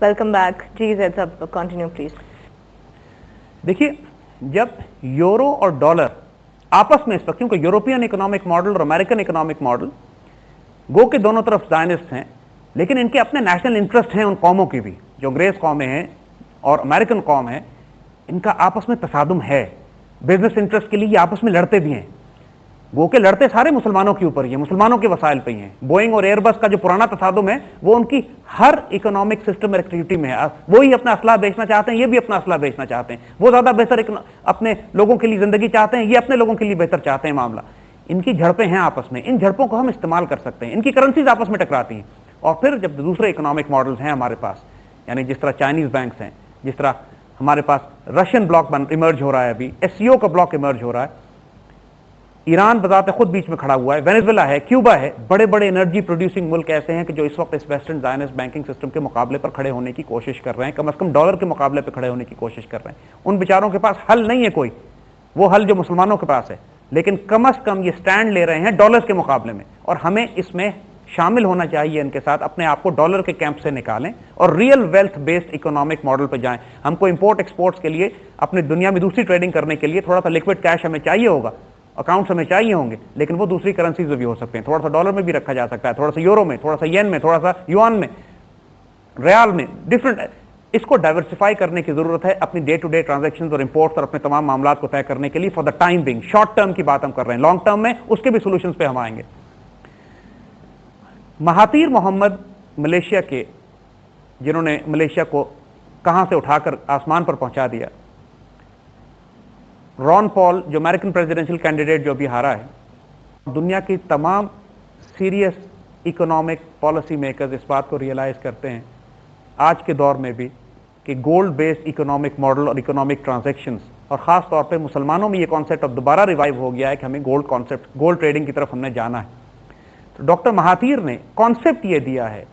Welcome back. جی زید صاحب continue please. دیکھیے جب یورو اور ڈالر آپس میں اس وقت، کیونکہ یورپین اکنامک ماڈل اور امریکن اکنامک ماڈل گو کے دونوں طرف زائنسٹ ہیں، لیکن ان کے اپنے نیشنل انٹرسٹ ہیں ان قوموں کی بھی، جو انگریز قومیں ہیں اور امریکن قوم ہے، ان کا آپس میں تصادم ہے. بزنس انٹرسٹ کے لیے یہ آپس میں لڑتے بھی ہیں. وہ کہ لڑتے سارے مسلمانوں کے اوپر ہی ہیں، مسلمانوں کے وسائل پہ ہی ہیں. بوئنگ اور ایئر بس کا جو پرانا تصادم ہے وہ ان کی ہر اکنامک سسٹم ایکٹیویٹی میں ہے. وہی اپنا اسلحہ بیچنا چاہتے ہیں، یہ بھی اپنا اسلحہ بیچنا چاہتے ہیں. وہ زیادہ بہتر اپنے لوگوں کے لیے زندگی چاہتے ہیں، یہ اپنے لوگوں کے لیے بہتر چاہتے ہیں. معاملہ ان کی جھڑپیں ہیں آپس میں. ان جھڑپوں کو ہم استعمال کر سکتے ہیں. ان کی کرنسیز آپس میں ٹکراتی ہیں. اور پھر جب دوسرے اکنامک ماڈلز ہیں ہمارے پاس، یعنی جس طرح چائنیز بینکس ہیں، جس طرح ہمارے پاس رشین بلاک ایمرج ہو رہا ہے، ابھی ایس سی او کا بلاک ایمرج ہو رہا ہے، ایران بذات خود بیچ میں کھڑا ہوا ہے، وینیزویلا ہے، کیوبا ہے، بڑے بڑے انرجی پروڈیوسنگ ملک ایسے ہیں کہ جو اس وقت اس ویسٹرن زائنسٹ بینکنگ سسٹم کے مقابلے پر کھڑے ہونے کی کوشش کر رہے ہیں، کم از کم ڈالر کے مقابلے پہ کھڑے ہونے کی کوشش کر رہے ہیں. ان بیچاروں کے پاس حل نہیں ہے کوئی، وہ حل جو مسلمانوں کے پاس ہے، لیکن کم از کم یہ سٹینڈ لے رہے ہیں ڈالر کے مقابلے میں. اور ہمیں اس میں شامل ہونا چاہیے ان کے ساتھ. اپنے آپ کو ڈالر کے کیمپ سے نکالیں اور real wealth based economic model پہ جائیں. ہم کو امپورٹ ایکسپورٹس کے لیے، اپنی دنیا میں دوسری ٹریڈنگ کرنے کے لیے تھوڑا سا لکوڈ کیش ہمیں چاہیے ہوگا، اکاؤنٹس ہمیں چاہیے ہوں گے، لیکن وہ دوسری کرنسیز میں بھی ہو سکتے ہیں. تھوڑا سا ڈالر میں بھی رکھا جا سکتا ہے، تھوڑا سا یورو میں، تھوڑا سا ین میں، تھوڑا سا یوان میں، ریال میں، ڈفرنٹ. اس کو ڈائیورسفائی کرنے کی ضرورت ہے اپنی ڈے ٹو ڈے ٹرانزیکشنز اور امپورٹس اور اپنے تمام معاملات کو طے کرنے کے لیے. For the time being, short term کی بات ہم کر رہے ہیں، لانگ ٹرم میں اس کے بھی سولوشنز پہ ہم آئیں گے. مہاتیر محمد ملیشیا کے، جنہوں نے ملیشیا کو کہاں سے اٹھا کر آسمان پر پہنچا دیا، رون پال جو امریکن پریزیڈنشل کینڈیڈیٹ جو ابھی ہارا ہے، دنیا کی تمام سیریس اکنامک پالیسی میکرز اس بات کو ریئلائز کرتے ہیں آج کے دور میں بھی کہ گولڈ بیسڈ اکنامک ماڈل اور اکنامک ٹرانزیکشنز، اور خاص طور پہ مسلمانوں میں یہ کانسیپٹ اب دوبارہ ریوائیو ہو گیا ہے کہ ہمیں گولڈ ٹریڈنگ کی طرف ہم نے جانا ہے. تو ڈاکٹر مہاتیر نے کانسیپٹ یہ دیا ہے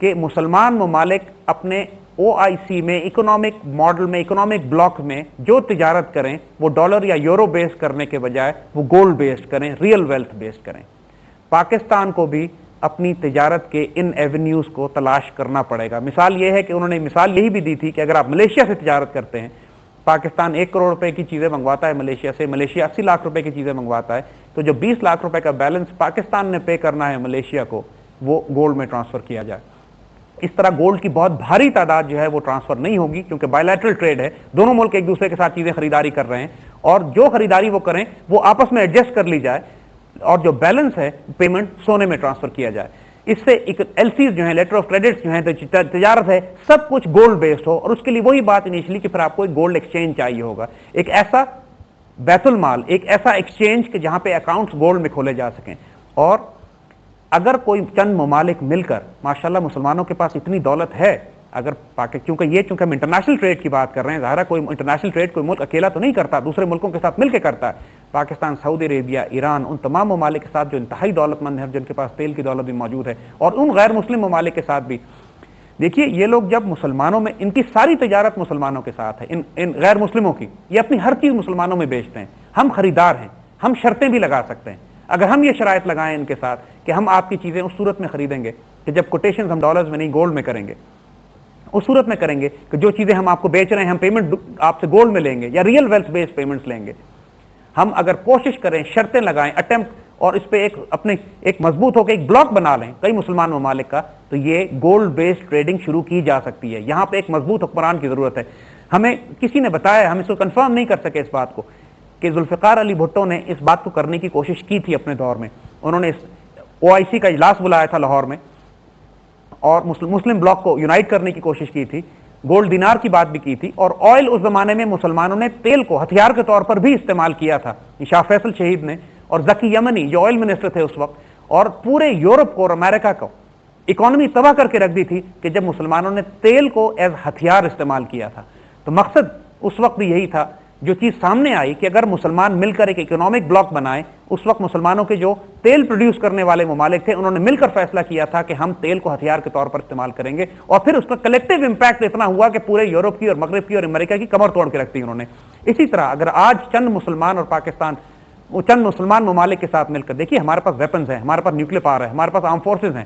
کہ مسلمان ممالک اپنے او آئی سی میں، اکنامک ماڈل میں، اکنامک بلاک میں جو تجارت کریں وہ ڈالر یا یورو بیس کرنے کے بجائے وہ گولڈ بیسڈ کریں، ریئل ویلتھ بیسڈ کریں. پاکستان کو بھی اپنی تجارت کے ان ایونیوز کو تلاش کرنا پڑے گا. مثال یہ ہے کہ انہوں نے مثال یہی بھی دی تھی کہ اگر آپ ملیشیا سے تجارت کرتے ہیں، پاکستان 1 کروڑ روپے کی چیزیں منگواتا ہے ملیشیا سے، ملیشیا 80 لاکھ روپے کی چیزیں منگواتا ہے، تو جو 20 لاکھ روپے کا بیلنس پاکستان نے پے کرنا ہے ملیشیا کو، وہ گولڈ میں ٹرانسفر کیا جائے. اس طرح گولڈ کی بہت بھاری تعداد جو ہے وہ ٹرانسفر نہیں ہوگی، کیونکہ بائیلیٹرل ٹریڈ ہے، دونوں ملک ایک دوسرے کے ساتھ چیزیں خریداری کر رہے ہیں، اور جو خریداری وہ کریں وہ آپس میں ایڈجسٹ کر لی جائے، اور جو بیلنس ہے پیمنٹ سونے میں ٹرانسفر کیا جائے. اس سے ایل سیز جو ہیں، لیٹر آف کریڈٹس جو ہیں، تجارت ہے، سب کچھ گولڈ بیسڈ ہو. اور اس کے لیے وہی بات انیشلی کہ پھر آپ کو ایک گولڈ ایکسچینج چاہیے ہوگا، ایک ایسا بیت المال، ایک ایسا ایکسچینج کہ جہاں پہ اکاؤنٹس گولڈ میں کھولے جا سکیں. اور اگر کوئی چند ممالک مل کر، ماشاءاللہ مسلمانوں کے پاس اتنی دولت ہے، اگر چونکہ ہم انٹرنیشنل ٹریڈ کی بات کر رہے ہیں، ظاہر ہے کوئی انٹرنیشنل ٹریڈ کوئی ملک اکیلا تو نہیں کرتا، دوسرے ملکوں کے ساتھ مل کے کرتا ہے. پاکستان، سعودی عربیہ، ایران، ان تمام ممالک کے ساتھ جو انتہائی دولت مند ہیں، جن کے پاس تیل کی دولت بھی موجود ہے، اور ان غیر مسلم ممالک کے ساتھ بھی. دیکھیے یہ لوگ جب مسلمانوں میں، ان کی ساری تجارت مسلمانوں کے ساتھ ہے، ان غیر مسلموں کی، یہ اپنی ہر چیز مسلمانوں میں بیچتے ہیں. ہم خریدار ہیں، ہم شرطیں بھی لگا سکتے ہیں. اگر ہم یہ شرائط لگائیں ان کے ساتھ کہ ہم آپ کی چیزیں اس صورت میں خریدیں گے کہ جب کوٹیشنز ہم ڈالرز میں نہیں گولڈ میں کریں گے، اس صورت میں کریں گے کہ جو چیزیں ہم آپ کو بیچ رہے ہیں ہم پیمنٹ آپ سے گولڈ میں لیں گے یا ریئل ویلتھ بیس پیمنٹس لیں گے. ہم اگر کوشش کریں، شرطیں لگائیں، اٹیمپٹ، اور اس پہ ایک مضبوط ہو کے ایک بلاک بنا لیں کئی مسلمان ممالک کا، تو یہ گولڈ بیسڈ ٹریڈنگ شروع کی جا سکتی ہے. یہاں پہ ایک مضبوط حکمران کی ضرورت ہے. ہمیں کسی نے بتایا، ہم اس کو کنفرم نہیں کر سکے اس بات کو، کہ ذوالفقار علی بھٹو نے اس بات کو کرنے کی کوشش کی تھی اپنے دور میں. انہوں نے او آئی سی کا اجلاس بلایا تھا لاہور میں، اور مسلم بلاک کو یونائٹ کرنے کی کوشش کی تھی، گولڈ دینار کی بات بھی کی تھی. اور آئل اس زمانے میں مسلمانوں نے تیل کو ہتھیار کے طور پر بھی استعمال کیا تھا، شاہ فیصل شہید نے اور ذکی یمنی جو آئل منسٹر تھے اس وقت، اور پورے یورپ کو اور امریکہ کو اکانومی تباہ کر کے رکھ دی تھی کہ جب مسلمانوں نے تیل کو ایز ہتھیار استعمال کیا تھا. تو مقصد اس وقت بھی یہی تھا. جو چیز سامنے آئی کہ اگر مسلمان مل کر ایک اکنامک بلاک بنائیں، اس وقت مسلمانوں کے جو تیل پروڈیوس کرنے والے ممالک تھے انہوں نے مل کر فیصلہ کیا تھا کہ ہم تیل کو ہتھیار کے طور پر استعمال کریں گے. اور پھر اس کا کلیکٹیو امپیکٹ اتنا ہوا کہ پورے یورپ کی اور مغرب کی اور امریکہ کی کمر توڑ کے رکھتی انہوں نے. اسی طرح اگر آج چند مسلمان اور پاکستان چند مسلمان ممالک کے ساتھ مل کر، دیکھیے ہمارے پاس ویپنز ہیں، ہمارے پاس نیوکلیر پاور ہے، ہمارے پاس آرم فورسز ہیں،